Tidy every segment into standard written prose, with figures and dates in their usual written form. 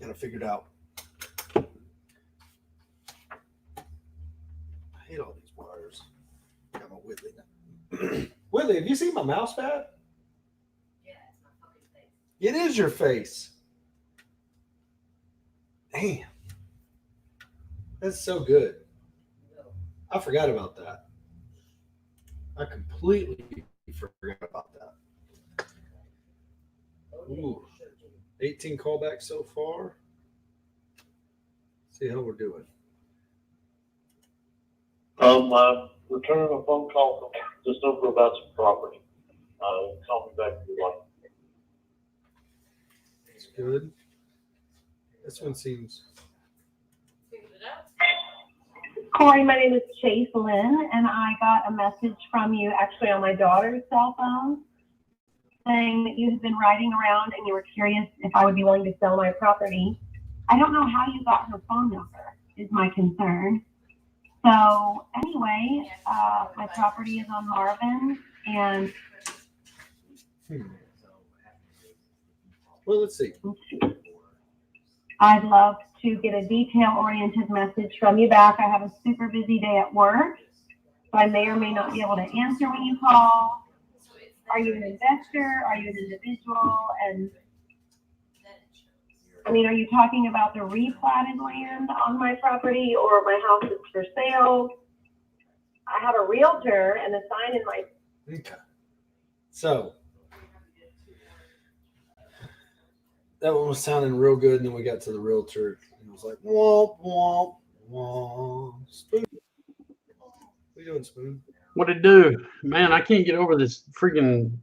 Got to figure it out. I hate all these wires. Got my Whitley now. Whitley, have you seen my mouse pad? Yeah, it's my fucking face. It is your face. Damn. That's so good. I forgot about that. I completely forgot about that. Ooh. 18 callbacks so far. See how we're doing. Returning a phone call from this number about some property. Call me back if you like. That's good. This one seems. Corey, my name is Chase Lynn, and I got a message from you actually on my daughter's cell phone saying that you had been riding around and you were curious if I would be willing to sell my property. I don't know how you got her phone number, is my concern. So anyway, my property is on Marvin, and Well, let's see. I'd love to get a detail-oriented message from you back. I have a super busy day at work, so I may or may not be able to answer when you call. Are you an investor? Are you an individual? And I mean, are you talking about the replatted land on my property, or my house is for sale? I have a realtor and a sign in my. Okay. So that one was sounding real good, and then we got to the realtor, and it was like, womp, womp, womp. Spoon. What you doing, Spoon? What it do? Man, I can't get over this freaking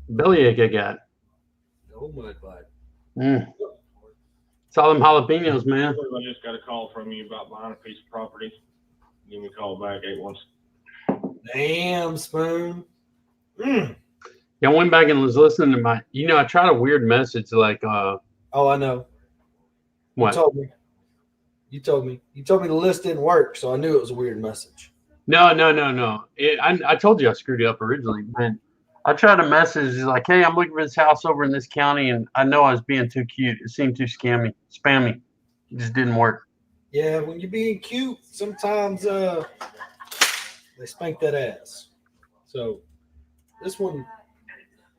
bellyache I got. Oh, my God. It's all them jalapenos, man. I just got a call from you about buying a piece of property. Give me a call back, 816. Damn, Spoon. Yeah, I went back and was listening to my, I tried a weird message like, Oh, I know. what? You told me the list didn't work, so I knew it was a weird message. No. I told you I screwed it up originally, man. I tried a message like, hey, I'm looking for this house over in this county, and I know I was being too cute. It seemed too spammy. It just didn't work. Yeah, when you're being cute, sometimes they spank that ass. So this one.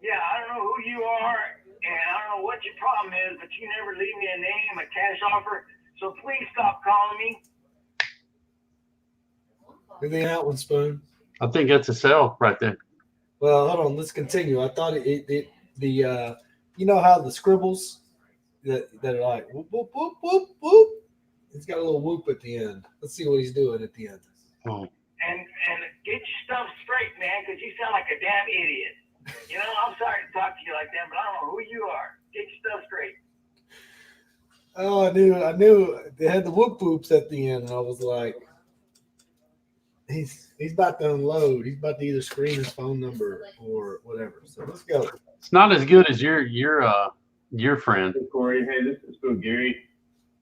Yeah, I don't know who you are, and I don't know what your problem is, but you never leave me a name, a cash offer. So please stop calling me. Anything out one, Spoon? I think that's a sell right there. Well, hold on. Let's continue. I thought the you know how the scribbles that are like whoop whoop whoop whoop whoop. He's got a little whoop at the end. Let's see what he's doing at the end. Oh. And get your stuff straight, man, because you sound like a damn idiot. I'm sorry to talk to you like that, but I don't know who you are. Get your stuff straight. Oh, I knew they had the whoop whoops at the end, and I was like, he's about to unload. He's about to either screen his phone number or whatever. So let's go. It's not as good as your friend. Hey, Corey. Hey, this is Bill Gary.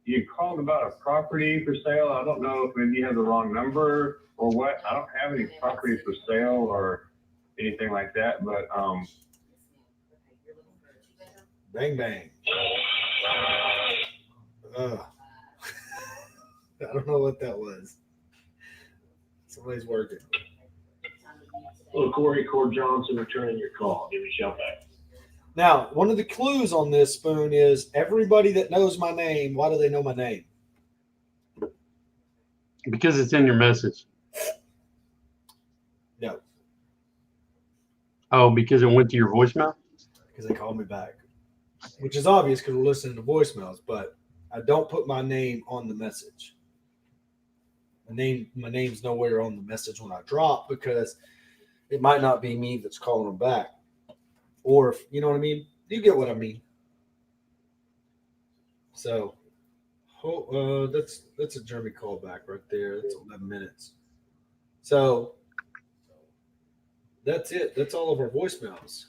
You called about a property for sale. I don't know if maybe you have the wrong number or what. I don't have any properties for sale or anything like that, but Bang bang. I don't know what that was. Somebody's working. Hello, Corey. Cord Johnson returning your call. Give me a shout back. Now, one of the clues on this, Spoon, is everybody that knows my name. Why do they know my name? Because it's in your message. No, Oh, because it went to your voicemail? because they called me back, which is obvious because we're listening to voicemails. But I don't put my name on the message. My name's nowhere on the message when I drop because it might not be me that's calling them back. Or, if, you know what I mean? You get what I mean. So, that's a Jeremy callback right there. That's 11 minutes. So, that's it. That's all of our voicemails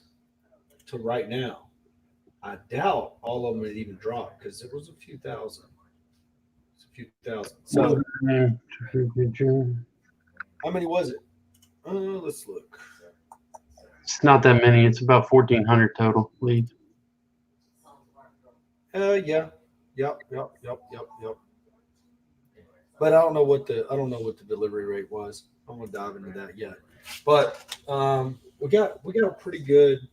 to right now. I doubt all of them had even dropped because there was a few thousand. It's a few thousand. So, how many was it? Let's look. It's not that many. It's about 1,400 total leads. Yeah. Yep. But I don't know what the delivery rate was. I'm gonna dive into that yet. But we got a pretty good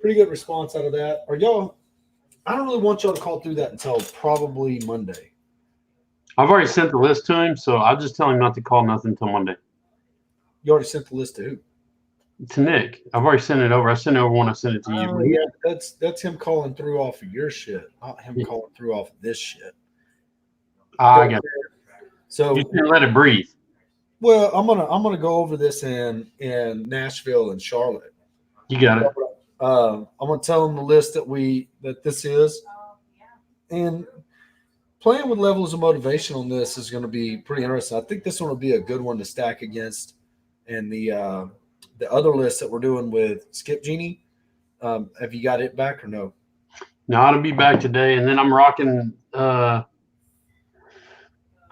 response out of that. Are y'all? I don't really want y'all to call through that until probably Monday. I've already sent the list to him, so I'll just tell him not to call nothing until Monday. You already sent the list to who? To Nick. I've already sent it over. I sent it over when I sent it to you. Oh, yeah, that's him calling through off of your shit, not him calling through off of this shit. I got it. So you can let it breathe. Well, I'm gonna go over this in Nashville and Charlotte. You got it. I'm gonna tell them the list that this is, and playing with levels of motivation on this is going to be pretty interesting. I think this one will be a good one to stack against, and the other list that we're doing with Skip Genie. Have you got it back or no? No, I'll be back today, and then I'm rocking.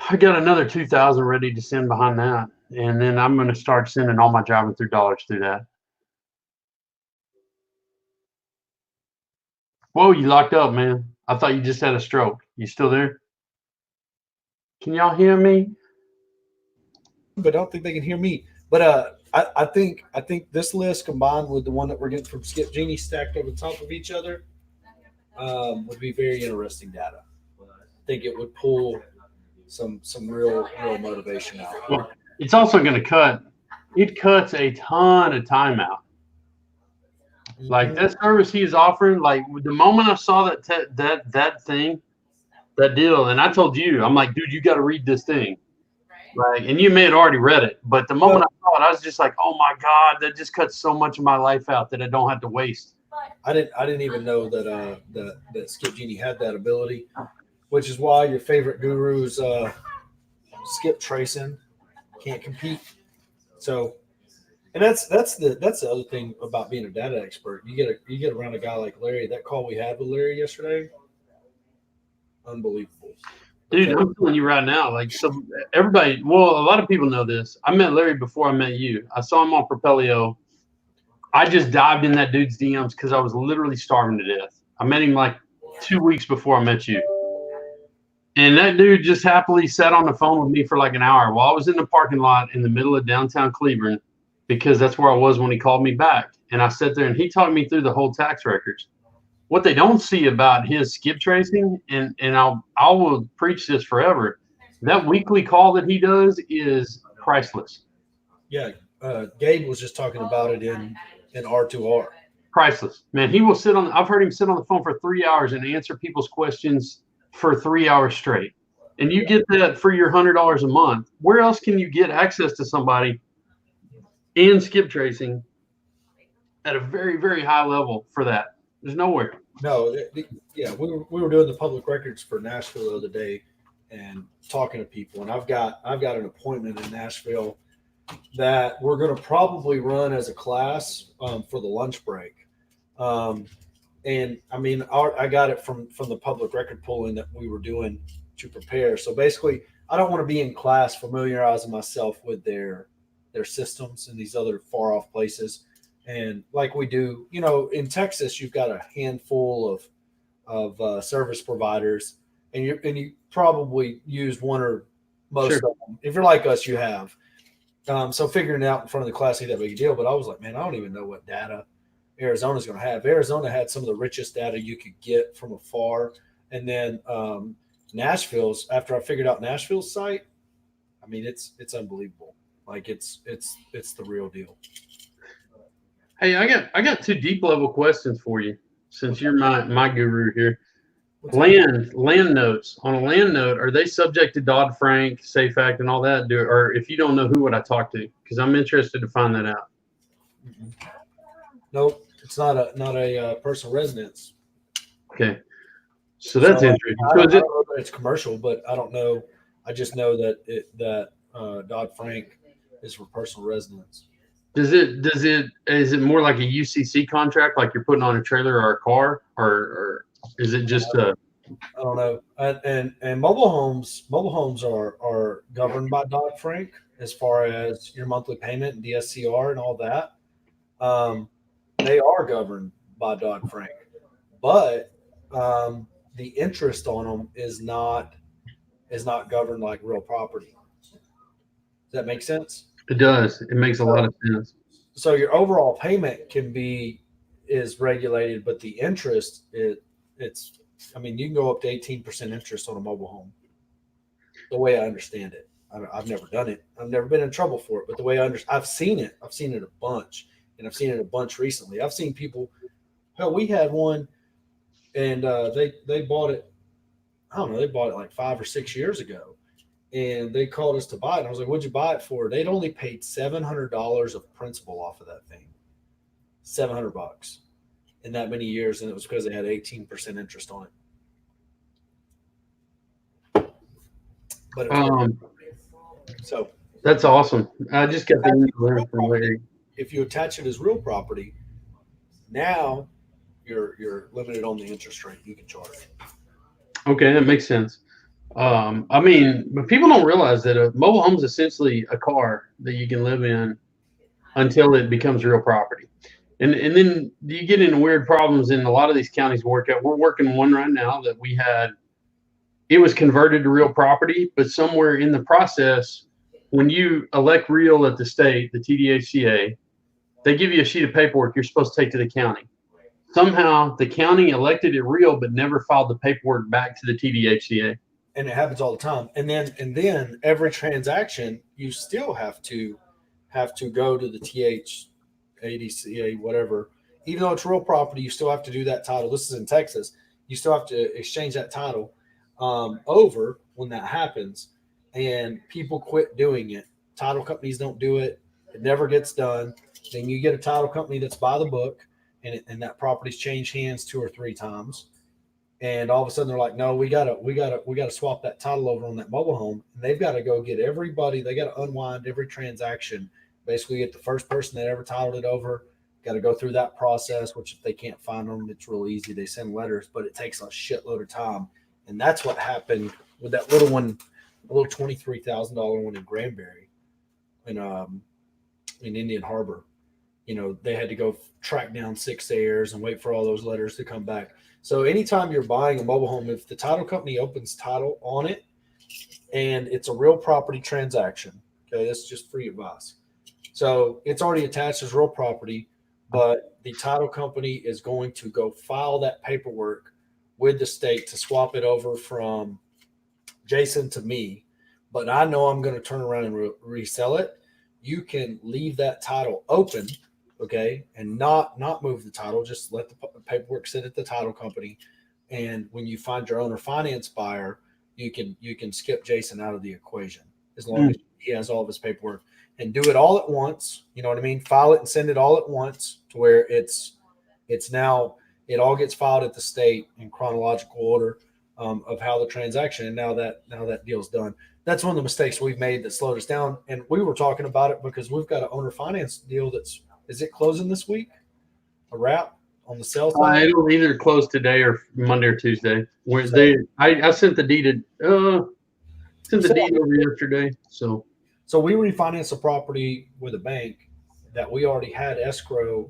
I got another 2,000 ready to send behind that, and then I'm going to start sending all my driving through dollars through that. Whoa, you locked up, man. I thought you just had a stroke. You still there? Can y'all hear me? But I don't think they can hear me. But I think this list combined with the one that we're getting from Skip Genie stacked over the top of each other would be very interesting data. I think it would pull some real motivation out. Well, it's also going to cut. It cuts a ton of time out. Like that service he is offering, like the moment I saw that thing, that deal, and I told you, I'm like, dude, you got to read this thing. Like, and you may have already read it, but the moment I saw it, I was just like, oh my God, that just cuts so much of my life out that I don't have to waste. I didn't even know that Skip Genie had that ability, which is why your favorite guru's skip tracing can't compete. So, and that's the other thing about being a data expert. You get around a guy like Larry. That call we had with Larry yesterday, unbelievable. Dude, I'm telling you right now, like, so everybody, well, a lot of people know this. I met Larry before I met you. I saw him on Propelio. I just dived in that dude's DMs because I was literally starving to death. I met him like 2 weeks before I met you. And that dude just happily sat on the phone with me for like an hour while I was in the parking lot in the middle of downtown Cleveland, because that's where I was when he called me back. And I sat there and he talked me through the whole tax records. What they don't see about his skip tracing, and I will preach this forever, that weekly call that he does is priceless. Yeah, Gabe was just talking about it in R2R. Priceless, man. He will sit on. I've heard him sit on the phone for 3 hours and answer people's questions for 3 hours straight. And you get that for your $100 a month. Where else can you get access to somebody in skip tracing at a very, very high level for that? There's nowhere. No, yeah, we were doing the public records for Nashville the other day and talking to people, and I've got an appointment in Nashville that we're going to probably run as a class for the lunch break. And I mean, I got it from the public record pooling that we were doing to prepare. So basically, I don't want to be in class familiarizing myself with their systems in these other far off places. And like we do, in Texas, you've got a handful of service providers, and you probably use one or most of them. If you're like us, you have. So figuring it out in front of the class ain't that big a deal. But I was like, man, I don't even know what data Arizona's going to have. Arizona had some of the richest data you could get from afar. And then Nashville's, after I figured out Nashville's site, I mean, it's unbelievable. Like it's the real deal. Hey, I got 2 deep level questions for you, since you're my guru here. Land notes. On a land note, are they subject to Dodd-Frank, Safe Act, and all that? Or if you don't know, who would I talk to? Because I'm interested to find that out. Nope, it's not a personal residence. Okay, so that's interesting. I don't know that it's commercial, but I don't know. I just know that Dodd-Frank is for personal residence. Is it more like a UCC contract, like you're putting on a trailer or a car, or is it just a? I don't know. And mobile homes are governed by Dodd-Frank as far as your monthly payment and DSCR and all that. They are governed by Dodd-Frank, but the interest on them is not governed like real property. Does that make sense? It does. It makes a lot of sense. So your overall payment is regulated, but the interest it's I mean, you can go up to 18% interest on a mobile home. The way I understand it, I've never done it. I've never been in trouble for it, but the way I've seen it a bunch, and I've seen it a bunch recently. I've seen people. Hell, we had one, and they bought it. I don't know. They bought it like 5 or 6 years ago, and they called us to buy it. And I was like, "What'd you buy it for?" They'd only paid $700 of principal off of that thing. $700 in that many years, and it was because they had 18% interest on it. But it was so that's awesome. I just got the email from Larry. if you attach it as real property, now you're limited on the interest rate you can charge. Okay, that makes sense. I mean, but people don't realize that a mobile home is essentially a car that you can live in until it becomes real property. And then you get into weird problems in a lot of these counties work at. We're working one right now that it was converted to real property, but somewhere in the process, when you elect real at the state, the TDHCA, they give you a sheet of paperwork you're supposed to take to the county. Somehow the county elected it real, but never filed the paperwork back to the TDHCA. And it happens all the time. And then every transaction, you still have to go to the THADCA, whatever. Even though it's real property, you still have to do that title. This is in Texas. You still have to exchange that title over when that happens. And people quit doing it. Title companies don't do it. It never gets done. Then you get a title company that's by the book, and that property's changed hands 2 or 3 times. And all of a sudden they're like, no, we gotta swap that title over on that mobile home. And they've got to go get everybody. They got to unwind every transaction. Basically, get the first person that ever titled it over. Got to go through that process. Which if they can't find them, it's real easy. They send letters, but it takes a shitload of time. And that's what happened with that little one, a little $23,000 one in Granbury, in Indian Harbor. You know, they had to go track down 6 heirs and wait for all those letters to come back. So anytime you're buying a mobile home, if the title company opens title on it and it's a real property transaction, okay, that's just free advice. So it's already attached as real property, but the title company is going to go file that paperwork with the state to swap it over from Jason to me. But I know I'm going to turn around and resell it. You can leave that title open, okay, and not move the title. Just let the paperwork sit at the title company, and when you find your owner finance buyer, you can skip Jason out of the equation as long as he has all of his paperwork, and do it all at once. You know what I mean? File it and send it all at once to where it's now it all gets filed at the state in chronological order of how the transaction. And now that deal's done. That's one of the mistakes we've made that slowed us down. And we were talking about it because we've got an owner finance deal is it closing this week? A wrap on the sell side? It'll either close today or Monday or Tuesday. Where I sent the deed over yesterday. So we refinanced a property with a bank that we already had escrow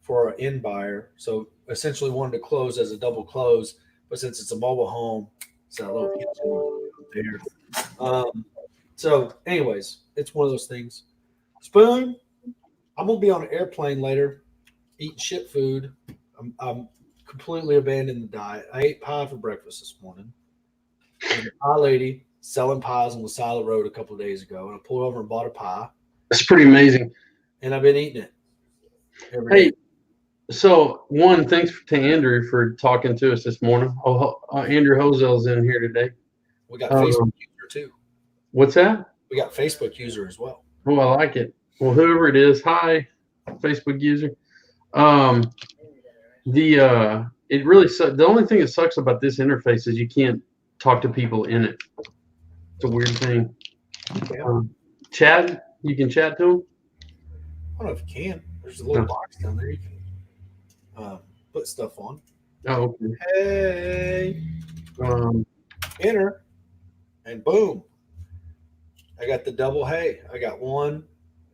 for an end buyer. So essentially wanted to close as a double close, but since it's a mobile home, it's a little there. So anyways, it's one of those things. Spoon, I'm gonna be on an airplane later, eating shit food. I'm completely abandoning the diet. I ate pie for breakfast this morning. And a pie lady selling pies on the side of the road a couple of days ago, and I pulled over and bought a pie. it's pretty amazing. And I've been eating it every day. So thanks to Andrew for talking to us this morning. Andrew Hozel's in here today. We got Facebook user too. What's that? We got Facebook user as well. Oh, I like it. Well, whoever it is, hi, Facebook user. It really sucks. The only thing that sucks about this interface is you can't talk to people in it. It's a weird thing. Yeah. Chat, you can chat to them. I don't know if you can. There's a little box down there you can put stuff on. Oh, okay. Hey, enter, and boom. I got the double hey. I got 1,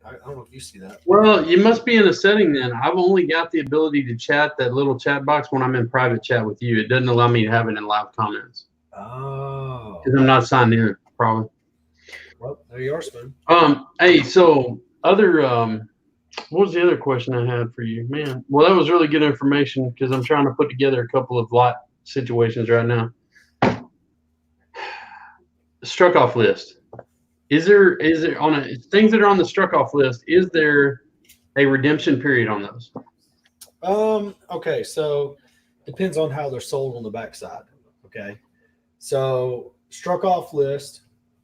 I don't know if you see that. Well, you must be in a setting then. I've only got the ability to chat that little chat box when I'm in private chat with you. It doesn't allow me to have it in live comments. Oh. Because I'm not signed in, probably. Well, there you are, Spoon. Hey, so other what was the other question I had for you, man? Well, that was really good information because I'm trying to put together a couple of lot situations right now. Struck off list. Is there on a things that are on the struck off list? Is there a redemption period on those? Okay, so depends on how they're sold on the backside. Okay, so struck off list.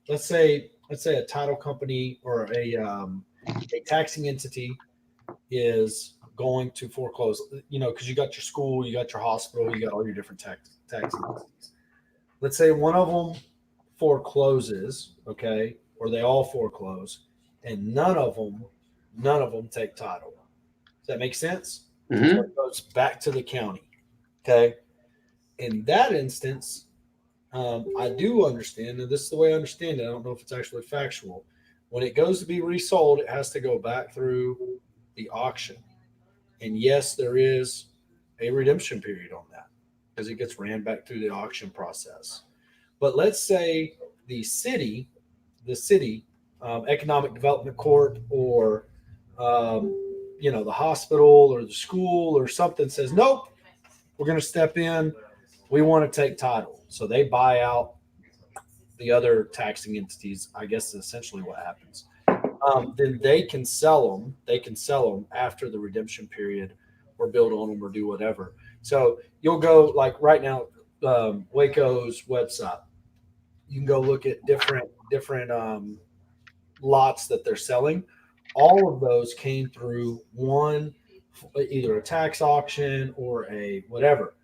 Let's say a title company or a taxing entity is going to foreclose. You know, because you got your school, you got your hospital, you got all your different taxing entities. Let's say one of them forecloses, okay, or they all foreclose, and none of them take title. Does that make sense? Mm-hmm. So it goes back to the county. Okay. In that instance, I do understand, and this is the way I understand it. I don't know if it's actually factual. When it goes to be resold, it has to go back through the auction. And yes, there is a redemption period on that because it gets ran back through the auction process. But let's say the city, economic development court, or the hospital or the school or something says, nope, we're going to step in. We want to take title. So they buy out the other taxing entities. I guess is essentially what happens. Then they can sell them. They can sell them after the redemption period, or build on them, or do whatever. So you'll go, like right now, Waco's website. You can go look at different lots that they're selling. All of those came through one, either a tax auction or a whatever.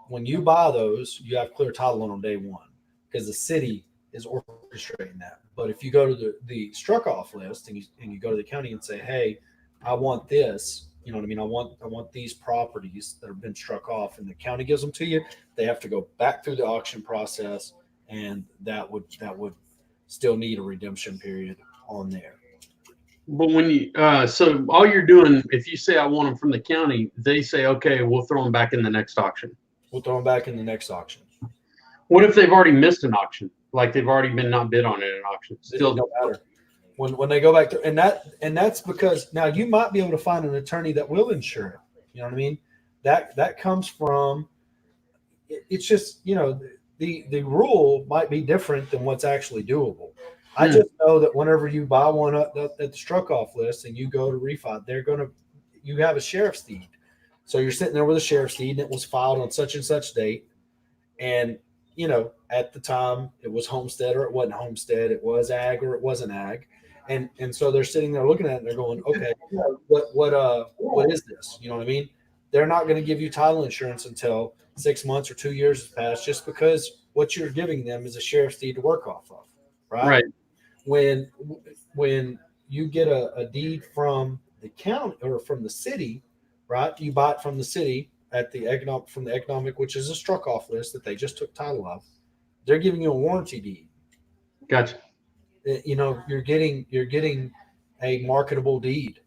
When you buy those, you have clear title on day one because the city is orchestrating that. But if you go to the struck off list and you go to the county and say, hey, I want this, you know what I mean? I want these properties that have been struck off, and the county gives them to you, they have to go back through the auction process, and that would still need a redemption period on there. But when you so all you're doing, if you say I want them from the county, they say, okay, we'll throw them back in the next auction. We'll throw them back in the next auction. What if they've already missed an auction? Like they've already been not bid on in an auction? Still don't matter. When they go back to, and that's because now you might be able to find an attorney that will insure it. You know what I mean? That comes from, it's just, the rule might be different than what's actually doable. I just know that whenever you buy one at the struck off list and you go to refi, you have a sheriff's deed. So you're sitting there with a sheriff's deed, and it was filed on such and such date. And, at the time it was homestead or it wasn't homestead, it was ag or it wasn't ag. And so they're sitting there looking at it and they're going, okay, what is this? You know what I mean? They're not going to give you title insurance until 6 months or 2 years has passed, just because what you're giving them is a sheriff's deed to work off of. Right. When you get a deed from the county or from the city, right? You buy it from the city at the economic, which is a struck off list that they just took title of. They're giving you a warranty deed. Gotcha. You're getting a marketable deed.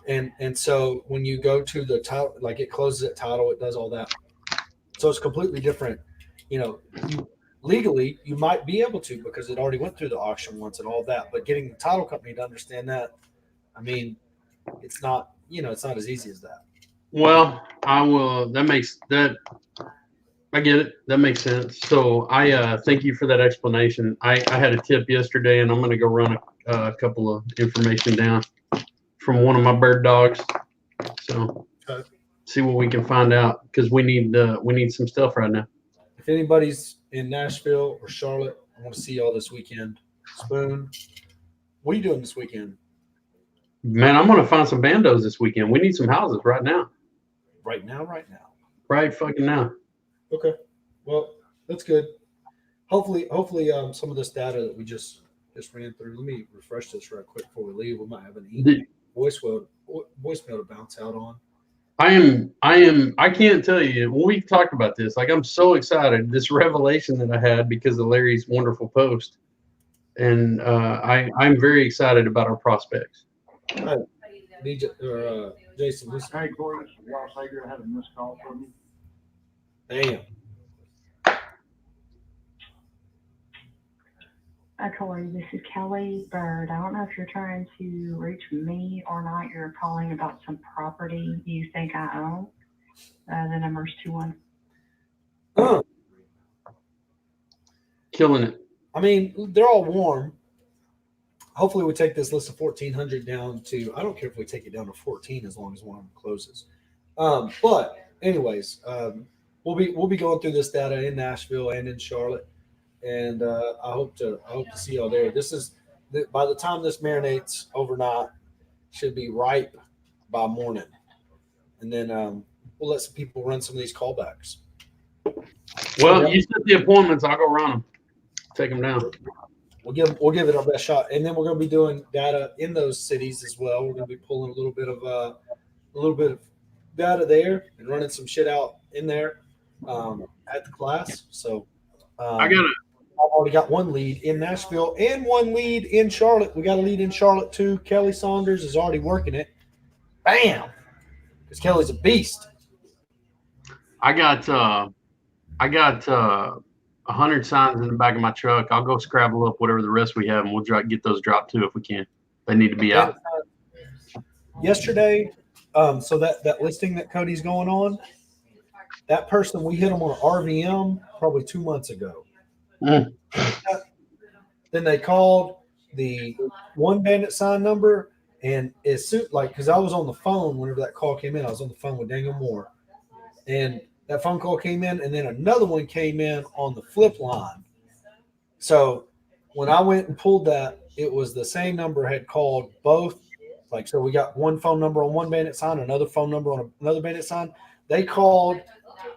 And so when you go to the title, like it closes at title, it does all that. So it's completely different. Legally, you might be able to, because it already went through the auction once and all that. But getting the title company to understand that, I mean, it's not as easy as that. Well, I get it. That makes sense. So I thank you for that explanation. I had a tip yesterday, and I'm going to go run a couple of information down from one of my bird dogs. So see what we can find out, because we need some stuff right now. If anybody's in Nashville or Charlotte, I want to see y'all this weekend. Spoon, what are you doing this weekend? Man, I'm going to find some bandos this weekend. We need some houses right now. Right now. Right fucking now. Okay. Well, that's good. Hopefully, some of this data that we just ran through. Let me refresh this right quick before we leave. We might have an voicemail to bounce out on. I can't tell you. When we talked about this, like, I'm so excited. This revelation that I had because of Larry's wonderful post, and I'm very excited about our prospects. Hey, DJ or Jason, listen. Hey, Corey, this is Ross Hager. I had a missed call from you. Damn. Hi, Corey. This is Kelly Bird. I don't know if you're trying to reach me or not. You're calling about some property you think I own. The number's 21. Killing it. I mean, they're all warm. Hopefully, we take this list of 1,400 down to. I don't care if we take it down to 14 as long as one of them closes. But anyways, we'll be going through this data in Nashville and in Charlotte, and I hope to see y'all there. This is by the time this marinates overnight, should be ripe by morning, and then we'll let some people run some of these callbacks. Well, you set the appointments. I'll go run them. Take them down. We'll give it our best shot, and then we're going to be doing data in those cities as well. We're going to be pulling a little bit of data there and running some shit out in there at the class. So I've already got one lead in Nashville and one lead in Charlotte. We got a lead in Charlotte too. Kelly Saunders is already working it. Bam, because Kelly's a beast. I got 100 signs in the back of my truck. I'll go scrabble up whatever the rest we have, and we'll get those dropped too if we can. They need to be out. Yesterday, so that listing that Cody's going on, that person, we hit them on RVM probably 2 months ago. Mm. Then they called the one bandit sign number, and it's because I was on the phone whenever that call came in. I was on the phone with Daniel Moore, and that phone call came in, and then another one came in on the flip line. So when I went and pulled that, it was the same number had called both. So we got one phone number on one bandit sign, another phone number on another bandit sign. They called.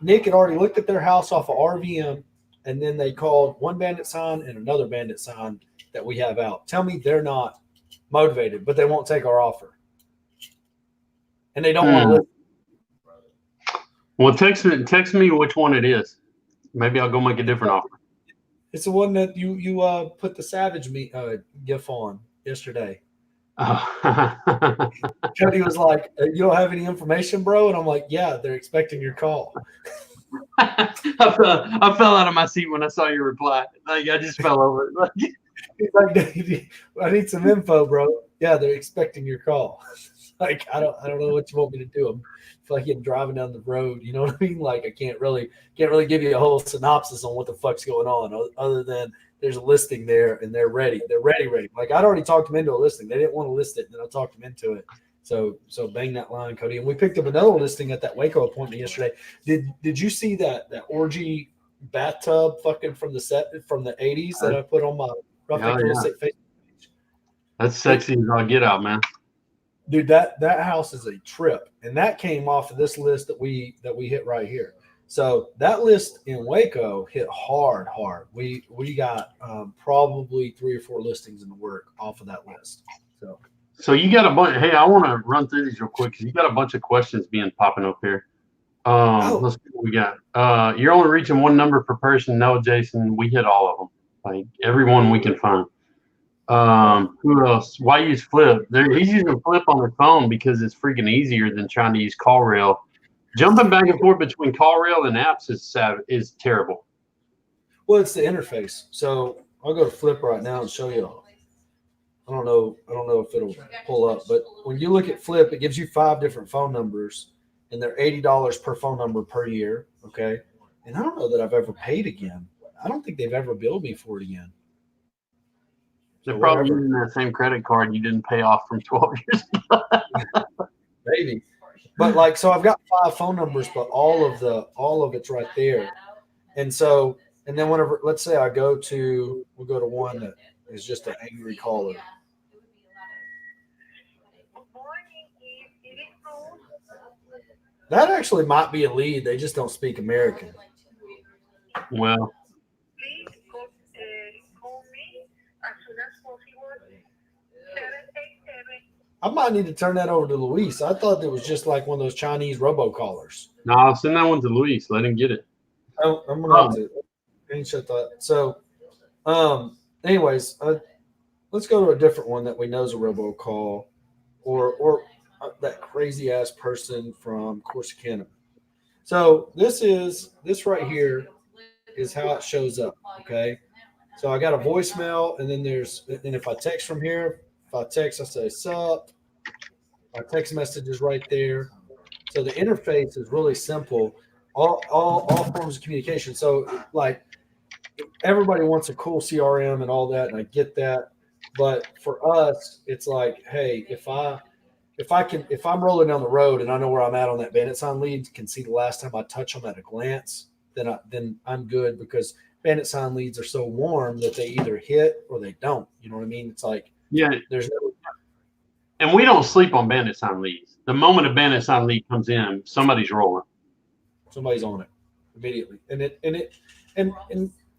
Nick had already looked at their house off of RVM, and then they called one bandit sign and another bandit sign that we have out. Tell me they're not motivated, but they won't take our offer. And they don't want to listen. Well, text me which one it is. Maybe I'll go make a different offer. It's the one that you put the Savage gif on yesterday. Oh. Cody was like, "You don't have any information, bro?" And I'm like, "Yeah, they're expecting your call." I fell out of my seat when I saw your reply. Like I just fell over. He's like, "I need some info, bro." Yeah, they're expecting your call. Like I don't know what you want me to do. I feel like I'm driving down the road. You know what I mean? Like I can't really give you a whole synopsis on what the fuck's going on, other than there's a listing there and they're ready. They're ready. Like I'd already talked them into a listing. They didn't want to list it, and then I talked them into it. So bang that line, Cody. And we picked up another listing at that Waco appointment yesterday. Did you see that orgy bathtub fucking from the 80s that I put on my Roughneck real estate Facebook page? That's sexy as all get out, man. Dude, that house is a trip, and that came off of this list that we hit right here. So that list in Waco hit hard. We got probably 3 or 4 listings in the work off of that list. So you got a bunch. Hey, I want to run through these real quick because you got a bunch of questions popping up here. Let's see what we got. You're only reaching one number per person. No, Jason, we hit all of them. Like everyone we can find. Who else? Why use Flip? He's using Flip on the phone because it's freaking easier than trying to use CallRail. Jumping back and forth between CallRail and apps is terrible. Well, it's the interface. So I'll go to Flip right now and show you. I don't know if it'll pull up, but when you look at Flip, it gives you 5 different phone numbers, and they're $80 per phone number per year. Okay, and I don't know that I've ever paid again. I don't think they've ever billed me for it again. They're probably using that same credit card you didn't pay off from 12 years ago. Maybe. But so I've got 5 phone numbers, but all of it's right there. And then whenever, let's say we'll go to one that is just an angry caller. That actually might be a lead. They just don't speak American. Well. I might need to turn that over to Luis. I thought it was just like one of those Chinese robocallers. No, I'll send that one to Luis. Let him get it. I'm gonna have to screenshot that. So, anyways, let's go to a different one that we know is a robocall. or that crazy ass person from Corsicana. So this right here is how it shows up. Okay. So I got a voicemail, and then if I text from here, if I text, I say sup. My text message is right there. So the interface is really simple. All forms of communication. So like everybody wants a cool CRM and all that, and I get that. But for us, it's like, hey, if I'm rolling down the road and I know where I'm at on that bandit sign lead, can see the last time I touch them at a glance, then I'm good, because bandit sign leads are so warm that they either hit or they don't. You know what I mean? It's like, Yeah. there's no. And we don't sleep on bandit sign leads. The moment a bandit sign lead comes in, somebody's rolling. Somebody's on it immediately, and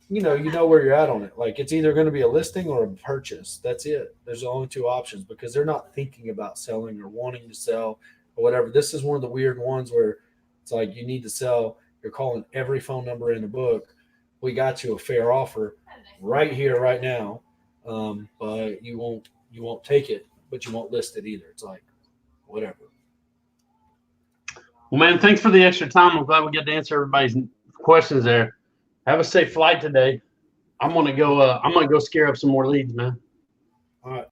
you know where you're at on it. Like, it's either going to be a listing or a purchase. That's it. There's only two options, because they're not thinking about selling or wanting to sell or whatever. This is one of the weird ones where it's like, you need to sell. You're calling every phone number in the book. We got you a fair offer right here, right now, but you won't take it, but you won't list it either. It's like, whatever. Well, man, thanks for the extra time. I'm glad we get to answer everybody's questions there. Have a safe flight today. I'm gonna go scare up some more leads, man. All right.